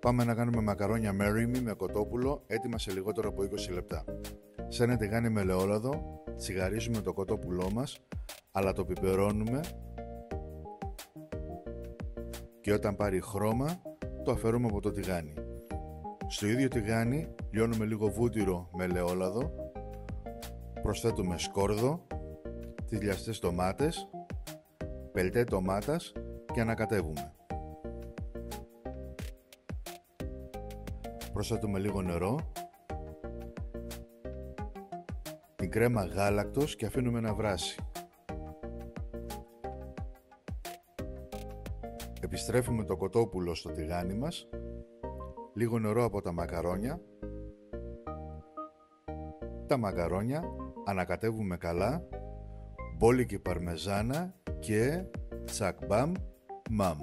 Πάμε να κάνουμε μακαρόνια Mary Me με κοτόπουλο, έτοιμα σε λιγότερο από 20 λεπτά. Σε ένα τηγάνι με ελαιόλαδο, τσιγαρίζουμε το κοτόπουλό μας, αλλά το πιπερώνουμε και όταν πάρει χρώμα, το αφαιρούμε από το τηγάνι. Στο ίδιο τηγάνι λιώνουμε λίγο βούτυρο με ελαιόλαδο, προσθέτουμε σκόρδο, τις λιαστές ντομάτες, πελτέ ντομάτας και ανακατεύουμε. Προσθέτουμε λίγο νερό, την κρέμα γάλακτος και αφήνουμε να βράσει. Επιστρέφουμε το κοτόπουλο στο τηγάνι μας, λίγο νερό από τα μακαρόνια, ανακατεύουμε καλά, μπόλικη παρμεζάνα και τσακ μπαμ μαμ.